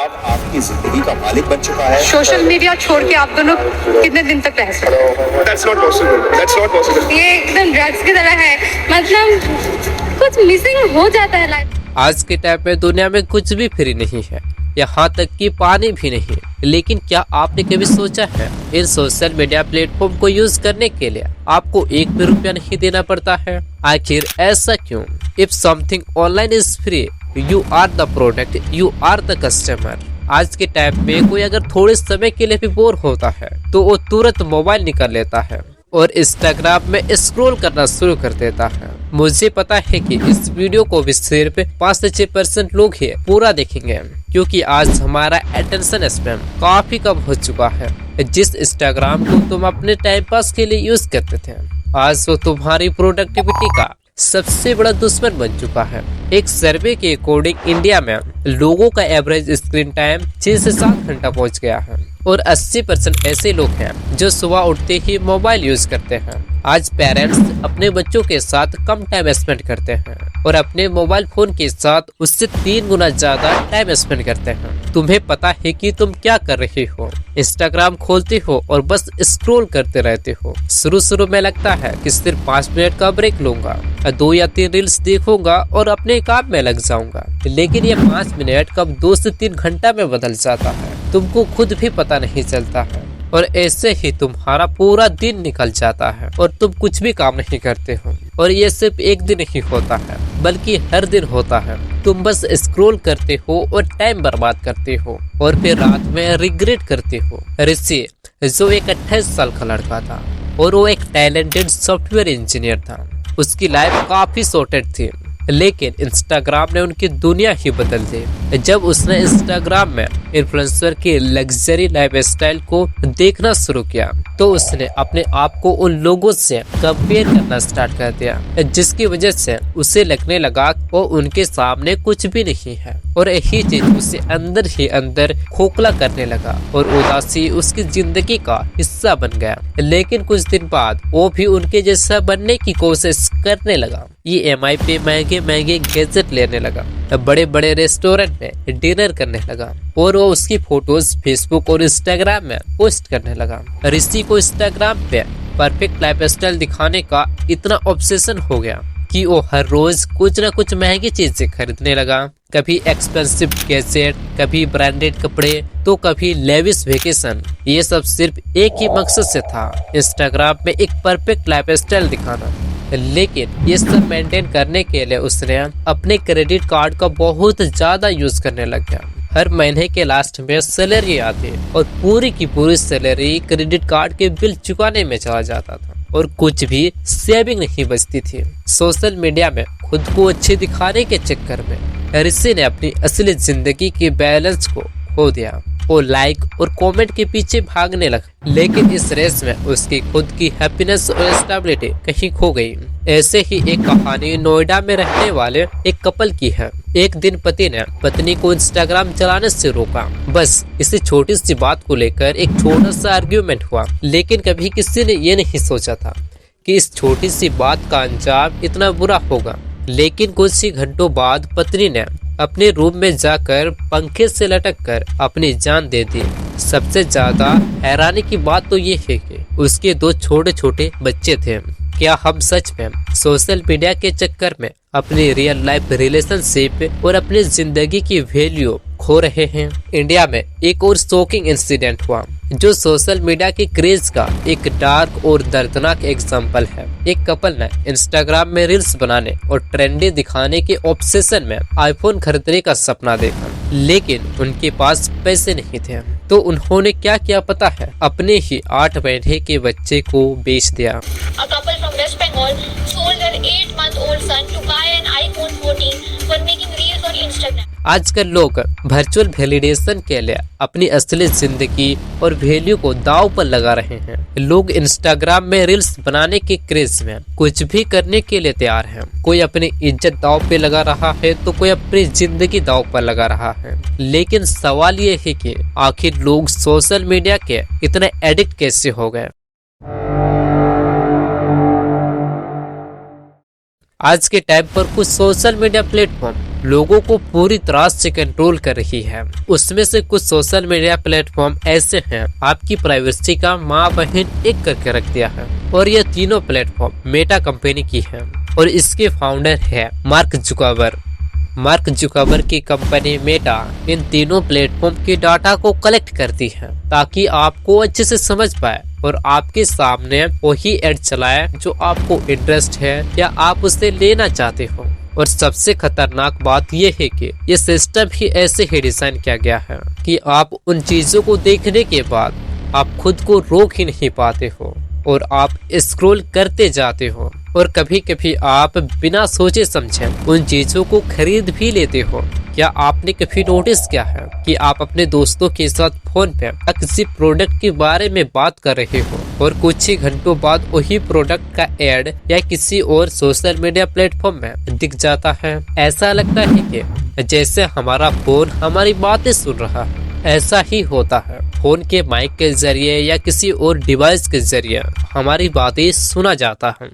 अब आपकी जिंदगी का मालिक बन चुका है। सोशल मीडिया छोड़ के आप दोनों कितने दिन तक रह सकते हैं? That's not possible. That's not possible. ये एकदम ड्रग्स की तरह है, मतलब कुछ मिसिंग हो जाता है लाइफ। आज के टाइम में दुनिया में कुछ भी फ्री नहीं है, यहाँ तक कि पानी भी नहीं। लेकिन क्या आपने कभी सोचा है इन सोशल मीडिया प्लेटफॉर्म को यूज करने के लिए आपको एक भी रुपया नहीं देना पड़ता है? आखिर ऐसा क्यों? If something online is free, you are the product, you are the customer. आज के टाइम में कोई अगर थोड़े समय के लिए भी बोर होता है तो वो तुरंत मोबाइल निकाल लेता है और इंस्टाग्राम में स्क्रॉल करना शुरू कर देता है। मुझे पता है कि इस वीडियो को भी सिर्फ 5 से 6% लोग ही पूरा देखेंगे, क्योंकि आज हमारा अटेंशन स्पैन काफी कम हो चुका है। जिस इंस्टाग्राम को तुम अपने टाइम पास के लिए यूज करते थे, आज वो तुम्हारी प्रोडक्टिविटी का सबसे बड़ा दुश्मन बन चुका है। एक सर्वे के अकॉर्डिंग इंडिया में लोगों का एवरेज स्क्रीन टाइम 6 से 7 घंटा पहुंच गया है और 80% ऐसे लोग हैं जो सुबह उठते ही मोबाइल यूज करते हैं। आज पेरेंट्स अपने बच्चों के साथ कम टाइम स्पेंड करते हैं और अपने मोबाइल फोन के साथ उससे 3 गुना ज्यादा टाइम स्पेंड करते हैं। तुम्हें पता है कि तुम क्या कर रहे हो? इंस्टाग्राम खोलते हो और बस स्क्रॉल करते रहते हो। शुरू में लगता है कि सिर्फ 5 मिनट का ब्रेक लूंगा, 2 या 3 रील्स देखूंगा और अपने काम में लग जाऊंगा, लेकिन ये 5 मिनट कब 2 से 3 घंटा में बदल जाता है, तुमको खुद भी पता नहीं चलता है। और ऐसे ही तुम्हारा पूरा दिन निकल जाता है और तुम कुछ भी काम नहीं करते हो। और ये सिर्फ एक दिन ही होता है, बल्कि हर दिन होता है। तुम बस स्क्रॉल करते हो और टाइम बर्बाद करते हो और फिर रात में रिग्रेट करते हो। ऋषि, जो एक 28 साल का लड़का था और वो एक टैलेंटेड सॉफ्टवेयर इंजीनियर था, उसकी लाइफ काफी सॉर्टेड थी, लेकिन इंस्टाग्राम ने उनकी दुनिया ही बदल दी। जब उसने इंस्टाग्राम में इन्फ्लुएंसर के लग्जरी लाइफस्टाइल को देखना शुरू किया तो उसने अपने आप को उन लोगों से कंपेयर करना स्टार्ट कर दिया, जिसकी वजह से उसे लगने लगा वो उनके सामने कुछ भी नहीं है और यही चीज उसे अंदर ही अंदर खोखला करने लगा और उदासी उसकी जिंदगी का हिस्सा बन गया। लेकिन कुछ दिन बाद वो भी उनके जैसा बनने की कोशिश करने लगा। ये EMI पे महंगे गैजेट लेने लगा, बड़े बड़े रेस्टोरेंट में डिनर करने लगा और वो उसकी फोटोज फेसबुक और इंस्टाग्राम में पोस्ट करने लगा। ऋषि को इंस्टाग्राम पे परफेक्ट लाइफस्टाइल दिखाने का इतना ऑब्सेशन हो गया कि वो हर रोज कुछ न कुछ महंगी चीजें खरीदने लगा। कभी एक्सपेंसिव गैजेट, कभी ब्रांडेड कपड़े, तो कभी लेविश वेकेशन। ये सब सिर्फ एक ही मकसद से था, इंस्टाग्राम में एक परफेक्ट लाइफस्टाइल दिखाना। लेकिन ये सब मेंटेन करने के लिए उसने अपने क्रेडिट कार्ड का बहुत ज्यादा यूज करने लग गया। हर महीने के लास्ट में सैलरी आती और पूरी की पूरी सैलरी क्रेडिट कार्ड के बिल चुकाने में चला जाता था और कुछ भी सेविंग नहीं बचती थी। सोशल मीडिया में खुद को अच्छे दिखाने के चक्कर में ऋषि ने अपनी असली जिंदगी के बैलेंस को खो दिया। वो लाइक और कमेंट के पीछे भागने लगा, लेकिन इस रेस में उसकी खुद की हैप्पीनेस और स्टेबिलिटी कहीं खो गई। ऐसे ही एक कहानी नोएडा में रहने वाले एक कपल की है। एक दिन पति ने पत्नी को इंस्टाग्राम चलाने से रोका, बस इसी छोटी सी बात को लेकर एक छोटा सा आर्ग्यूमेंट हुआ। लेकिन कभी किसी ने ये नहीं सोचा था कि इस छोटी सी बात का अंजाम इतना बुरा होगा। लेकिन कुछ ही घंटों बाद पत्नी ने अपने रूम में जाकर पंखे से लटक कर अपनी जान दे दी। सबसे ज्यादा हैरानी की बात तो ये है कि उसके 2 छोटे छोटे बच्चे थे। क्या हम सच में सोशल मीडिया के चक्कर में अपनी रियल लाइफ रिलेशनशिप और अपनी जिंदगी की वैल्यू खो रहे हैं? इंडिया में एक और शॉकिंग इंसिडेंट हुआ जो सोशल मीडिया के क्रेज का एक डार्क और दर्दनाक एग्जाम्पल है। एक कपल ने इंस्टाग्राम में रील्स बनाने और ट्रेंडी दिखाने के ऑब्सेशन में आईफोन खरीदने का सपना देखा, लेकिन उनके पास पैसे नहीं थे। तो उन्होंने क्या किया पता है? अपने ही 8 महीने के बच्चे को बेच दिया। A couple from West Bengal sold their 8-month-old son to buy an iPhone 14 for making reels on Instagram. आजकल लोग वर्चुअल वैलिडेशन के लिए अपनी असली जिंदगी और वैल्यू को दांव पर लगा रहे हैं। लोग इंस्टाग्राम में रील्स बनाने के क्रेज में कुछ भी करने के लिए तैयार हैं। कोई अपनी इज्जत दांव पे लगा रहा है तो कोई अपनी जिंदगी दांव पर लगा रहा है। लेकिन सवाल ये है कि आखिर लोग सोशल मीडिया के इतने एडिक्ट कैसे हो गए? आज के टाइम पर कुछ सोशल मीडिया प्लेटफॉर्म लोगों को पूरी तरह से कंट्रोल कर रही है। उसमें से कुछ सोशल मीडिया प्लेटफॉर्म ऐसे हैं आपकी प्राइवेसी का माँ बहन एक करके रख दिया है। और ये तीनों प्लेटफॉर्म मेटा कंपनी की है और इसके फाउंडर है मार्क जुकरबर्ग। मार्क जुकरबर्ग की कंपनी मेटा इन तीनों प्लेटफॉर्म के डाटा को कलेक्ट करती है ताकि आपको अच्छे से समझ पाए और आपके सामने वही एड चलाए जो आपको इंटरेस्ट है या आप उसे लेना चाहते हो। और सबसे खतरनाक बात यह है कि ये सिस्टम ही ऐसे ही डिजाइन किया गया है कि आप उन चीजों को देखने के बाद आप खुद को रोक ही नहीं पाते हो और आप स्क्रॉल करते जाते हो और कभी कभी आप बिना सोचे समझे उन चीजों को खरीद भी लेते हो। क्या आपने कभी नोटिस किया है कि आप अपने दोस्तों के साथ फोन पे किसी प्रोडक्ट के बारे में बात कर रहे हो और कुछ ही घंटों बाद वही प्रोडक्ट का एड या किसी और सोशल मीडिया प्लेटफॉर्म में दिख जाता है। ऐसा लगता है कि जैसे हमारा फोन हमारी बातें सुन रहा है। ऐसा ही होता है, फोन के माइक के जरिए या किसी और डिवाइस के जरिए हमारी बातें सुना जाता है।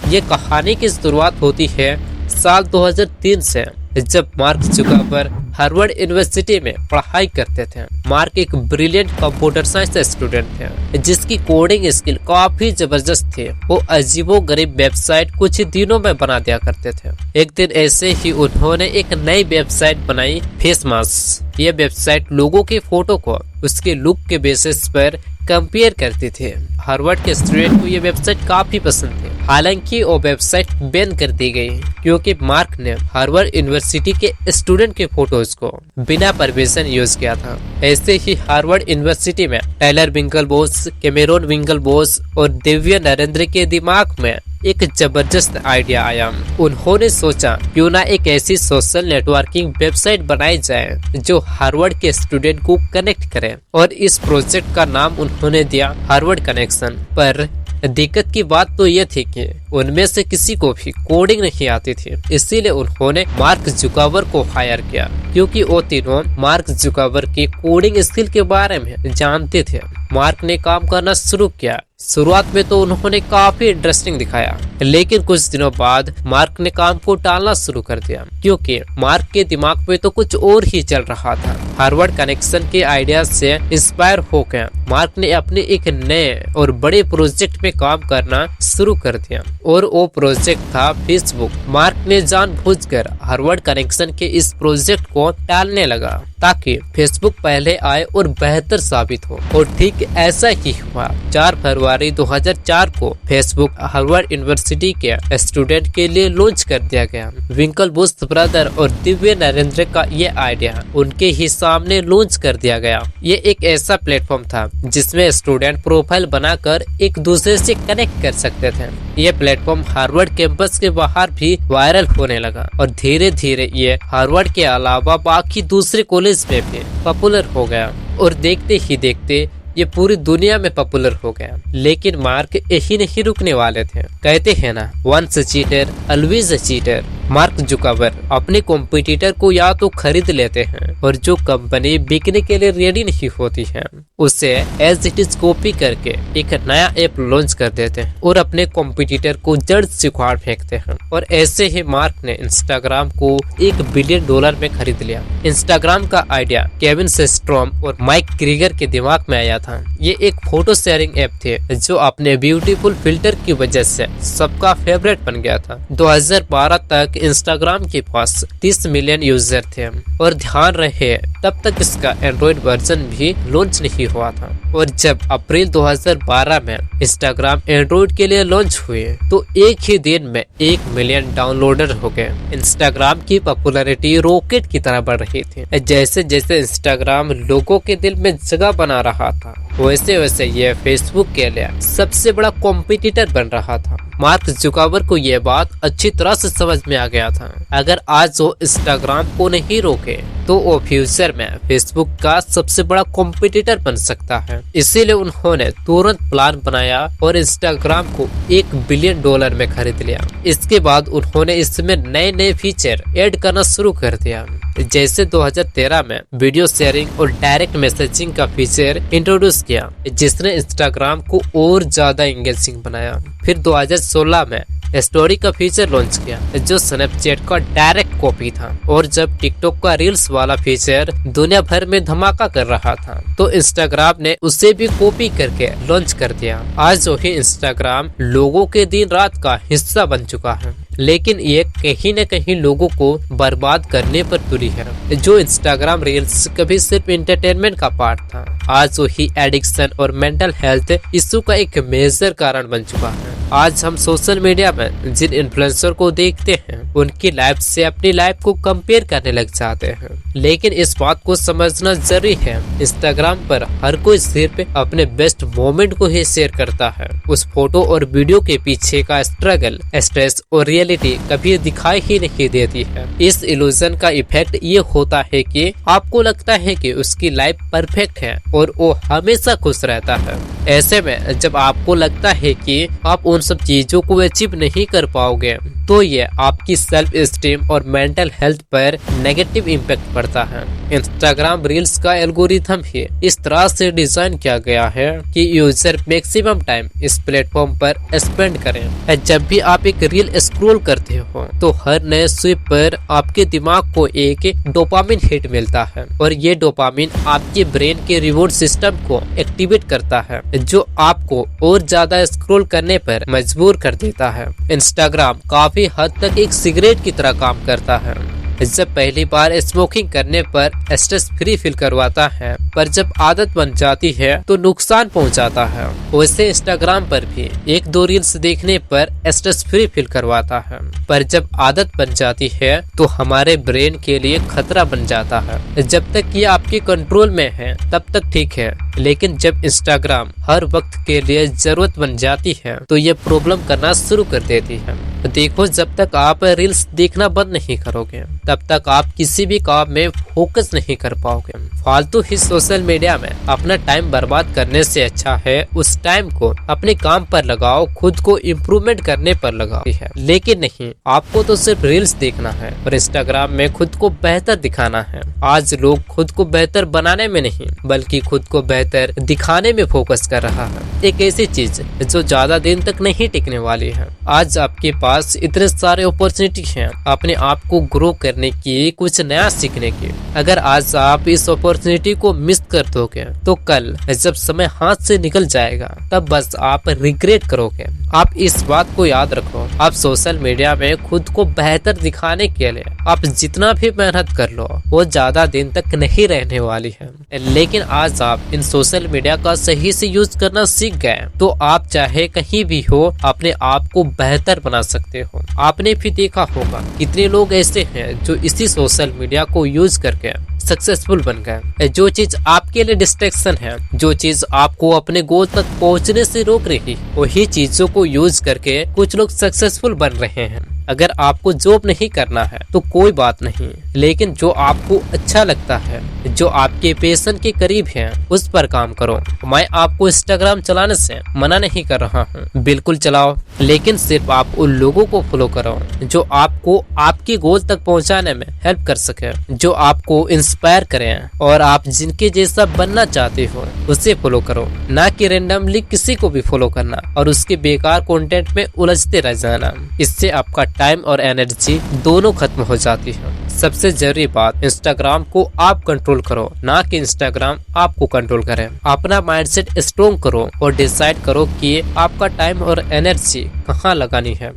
ये कहानी की शुरुआत होती है साल 2003 से, जब मार्क जुकरबर्ग हार्वर्ड यूनिवर्सिटी में पढ़ाई करते थे। मार्क एक ब्रिलियंट कंप्यूटर साइंस स्टूडेंट थे जिसकी कोडिंग स्किल काफी जबरदस्त थी। वो अजीबोगरीब वेबसाइट कुछ ही दिनों में बना दिया करते थे। एक दिन ऐसे ही उन्होंने एक नई वेबसाइट बनाई, फेस मास्क। ये वेबसाइट लोगों के फोटो को उसके लुक के बेसिस पर कंपेयर करती थी। हार्वर्ड के स्टूडेंट को ये वेबसाइट काफी पसंद थी। हालांकि वो वेबसाइट बैन कर दी गई क्योंकि मार्क ने हार्वर्ड यूनिवर्सिटी के स्टूडेंट के फोटोज को बिना परमिशन यूज किया था। ऐसे ही हार्वर्ड यूनिवर्सिटी में टाइलर विंकलवॉस, कैमेरॉन विंकलवॉस और दिव्या नरेंद्र के दिमाग में एक जबरदस्त आइडिया आया। उन्होंने सोचा क्यों ना एक ऐसी सोशल नेटवर्किंग वेबसाइट बनाई जाए जो हार्वर्ड के स्टूडेंट को कनेक्ट करे, और इस प्रोजेक्ट का नाम उन्होंने दिया हार्वर्ड कनेक्शन। पर दिक्कत की बात तो ये थी कि उनमें से किसी को भी कोडिंग नहीं आती थी, इसीलिए उन्होंने मार्क जुकरबर्ग को हायर किया क्योंकि वो तीनों मार्क जुकरबर्ग की कोडिंग स्किल के बारे में जानते थे। मार्क ने काम करना शुरू किया। शुरुआत में तो उन्होंने काफी इंटरेस्टिंग दिखाया, लेकिन कुछ दिनों बाद मार्क ने काम को टालना शुरू कर दिया क्योंकि मार्क के दिमाग में तो कुछ और ही चल रहा था। हार्वर्ड कनेक्शन के आइडिया से इंस्पायर होकर मार्क ने अपने एक नए और बड़े प्रोजेक्ट में काम करना शुरू कर दिया और वो प्रोजेक्ट था फेसबुक। मार्क ने जानबूझकर हार्वर्ड कनेक्शन के इस प्रोजेक्ट को टालने लगा ताकि फेसबुक पहले आए और बेहतर साबित हो, और ठीक ऐसा ही हुआ। 4 फरवरी 2004 को फेसबुक हार्वर्ड यूनिवर्सिटी के स्टूडेंट के लिए लॉन्च कर दिया गया। विंकलवॉस ब्रदर और दिव्या नरेंद्र का ये आइडिया उनके ही सामने लॉन्च कर दिया गया। ये एक ऐसा प्लेटफॉर्म था जिसमें स्टूडेंट प्रोफाइल बनाकर एक दूसरे से कनेक्ट कर सकते थे। ये प्लेटफॉर्म हार्वर्ड कैंपस के बाहर भी वायरल होने लगा और धीरे धीरे ये हार्वर्ड के अलावा बाकी दूसरे कॉलेज में भी पॉपुलर हो गया, और देखते ही देखते ये पूरी दुनिया में पॉपुलर हो गया। लेकिन मार्क यही नहीं रुकने वाले थे। कहते हैं ना, once a cheater always a cheater. Mark Zuckerberg अपने कॉम्पिटिटर को या तो खरीद लेते हैं, और जो कंपनी बिकने के लिए रेडी नहीं होती है उसे एज इट इज कॉपी करके एक नया ऐप लॉन्च कर देते हैं और अपने कॉम्पिटिटर को जड़ से उखाड़ फेंकते हैं। और ऐसे ही मार्क ने इंस्टाग्राम को $1 बिलियन में खरीद लिया। इंस्टाग्राम का आइडिया केविन सेस्ट्रॉम और माइक क्रीगर के दिमाग में आया था। ये एक फोटो शेयरिंग ऐप थे जो अपने ब्यूटीफुल फिल्टर की वजह से सबका फेवरेट बन गया था। 2012 तक इंस्टाग्राम के पास 30 मिलियन यूजर थे, और ध्यान रहे तब तक इसका एंड्रॉइड वर्जन भी लॉन्च नहीं हुआ था। और जब अप्रैल 2012 में इंस्टाग्राम एंड्रॉइड के लिए लॉन्च हुए तो एक ही दिन में 1 मिलियन डाउनलोडर हो गए। इंस्टाग्राम की पॉपुलैरिटी रॉकेट की तरह बढ़ रही थी। जैसे जैसे इंस्टाग्राम लोगों के दिल में जगह बना रहा था, वैसे वैसे ये फेसबुक के लिए सबसे बड़ा कॉम्पिटिटर बन रहा था। मार्क जुकरबर्ग को यह बात अच्छी तरह से समझ में आ गया था। अगर आज वो इंस्टाग्राम को नहीं रोके तो वो फ्यूचर में फेसबुक का सबसे बड़ा कॉम्पिटिटर बन सकता है। इसीलिए उन्होंने तुरंत प्लान बनाया और इंस्टाग्राम को $1 बिलियन में खरीद लिया। इसके बाद उन्होंने इसमें नए नए फीचर ऐड करना शुरू कर दिया, जैसे 2013 में वीडियो शेयरिंग और डायरेक्ट मैसेजिंग का फीचर इंट्रोड्यूस किया, जिसने इंस्टाग्राम को और ज्यादा एंगेजिंग बनाया। फिर 2016 में स्टोरी का फीचर लॉन्च किया, जो स्नैपचैट का डायरेक्ट कॉपी था। और जब टिकटॉक का रील्स वाला फीचर दुनिया भर में धमाका कर रहा था, तो इंस्टाग्राम ने उसे भी कॉपी करके लॉन्च कर दिया। आज जो ही इंस्टाग्राम लोगों के दिन रात का हिस्सा बन चुका है, लेकिन ये कहीं न कहीं लोगों को बर्बाद करने पर तुली है। जो इंस्टाग्राम रील्स कभी सिर्फ एंटरटेनमेंट का पार्ट था, आज वही एडिक्शन और मेंटल हेल्थ इश्यू का एक मेजर कारण बन चुका है। आज हम सोशल मीडिया में जिन इन्फ्लुएंसर को देखते हैं, उनकी लाइफ से अपनी लाइफ को कंपेयर करने लग जाते हैं। लेकिन इस बात को समझना जरूरी है, इंस्टाग्राम पर हर कोई सिर्फ अपने बेस्ट मोमेंट को ही शेयर करता है। उस फोटो और वीडियो के पीछे का स्ट्रगल, स्ट्रेस और रियलिटी कभी दिखाई ही नहीं देती है। इस इल्यूजन का इफेक्ट ये होता है कि आपको लगता है कि उसकी लाइफ परफेक्ट है और वो हमेशा खुश रहता है। ऐसे में जब आपको लगता है कि आप उन सब चीजों को अचीव नहीं कर पाओगे, तो ये आपकी सेल्फ एस्टीम और मेंटल हेल्थ पर नेगेटिव इम्पैक्ट पड़ता है। इंस्टाग्राम रील्स का एल्गोरिथम ही इस तरह से डिजाइन किया गया है कि यूजर मैक्सिमम टाइम इस प्लेटफॉर्म पर स्पेंड करें। जब भी आप एक रील स्क्रॉल करते हो, तो हर नए स्विप पर आपके दिमाग को एक डोपामिन हिट मिलता है, और ये डोपामिन आपके ब्रेन के रिवॉर्ड सिस्टम को एक्टिवेट करता है, जो आपको और ज्यादा स्क्रॉल करने पर मजबूर कर देता है। इंस्टाग्राम काफी हद तक एक सिगरेट की तरह काम करता है। जब पहली बार स्मोकिंग करने पर स्ट्रेस फ्री फील करवाता है, पर जब आदत बन जाती है तो नुकसान पहुंचाता है। वैसे इंस्टाग्राम पर भी 1-2 रील्स देखने पर स्ट्रेस फ्री फील करवाता है, पर जब आदत बन जाती है तो हमारे ब्रेन के लिए खतरा बन जाता है। जब तक ये आपके कंट्रोल में है तब तक ठीक है, लेकिन जब इंस्टाग्राम हर वक्त के लिए जरूरत बन जाती है तो ये प्रॉब्लम करना शुरू कर देती है। देखो, जब तक आप रील्स देखना बंद नहीं करोगे, तब तक आप किसी भी काम में फोकस नहीं कर पाओगे। फालतू ही सोशल मीडिया में अपना टाइम बर्बाद करने से अच्छा है उस टाइम को अपने काम पर लगाओ, खुद को इम्प्रूवमेंट करने पर लगाओ है। लेकिन नहीं, आपको तो सिर्फ रील्स देखना है और इंस्टाग्राम में खुद को बेहतर दिखाना है। आज लोग खुद को बेहतर बनाने में नहीं, बल्कि खुद को बेहतर दिखाने में फोकस कर रहा है। एक ऐसी चीज जो ज्यादा दिन तक नहीं टिकने वाली है। आज आपके पास इतने सारे अपॉर्चुनिटी हैं अपने आप को ग्रो करने की, कुछ नया सीखने की। अगर आज आप इस अपॉर्चुनिटी को मिस कर दोगे, तो कल जब समय हाथ से निकल जाएगा तब बस आप रिग्रेट करोगे। आप इस बात को याद रखो, आप सोशल मीडिया में खुद को बेहतर दिखाने के लिए आप जितना भी मेहनत कर लो, वो ज्यादा दिन तक नहीं रहने वाली है। लेकिन आज आप इन सोशल मीडिया का सही से यूज करना सीख गए, तो आप चाहे कहीं भी हो अपने आप को बेहतर बना सकते हो। आपने भी देखा होगा कितने लोग ऐसे हैं जो इसी सोशल मीडिया को यूज करके सक्सेसफुल बन गए। जो चीज आपके लिए डिस्ट्रैक्शन है, जो चीज आपको अपने गोल तक पहुंचने से रोक रही, वही चीजों को यूज करके कुछ लोग सक्सेसफुल बन रहे हैं। अगर आपको जॉब नहीं करना है तो कोई बात नहीं, लेकिन जो आपको अच्छा लगता है, जो आपके पैशन के करीब है, उस पर काम करो। मैं आपको इंस्टाग्राम चलाने से मना नहीं कर रहा हूँ, बिल्कुल चलाओ, लेकिन सिर्फ आप उन लोगों को फॉलो करो जो आपको आपके गोल तक पहुँचाने में हेल्प कर सके, जो आपको इंस्पायर करें, और आप जिनके जैसा बनना चाहते हो उसे फॉलो करो, ना कि रेंडमली किसी को भी फॉलो करना और उसके बेकार कंटेंट में उलझते रह जाना। इससे आपका टाइम और एनर्जी दोनों खत्म हो जाती है। सबसे जरूरी बात, इंस्टाग्राम को आप कंट्रोल करो, ना कि इंस्टाग्राम आपको कंट्रोल करे। अपना माइंडसेट स्ट्रॉन्ग करो और डिसाइड करो कि आपका टाइम और एनर्जी कहाँ लगानी है।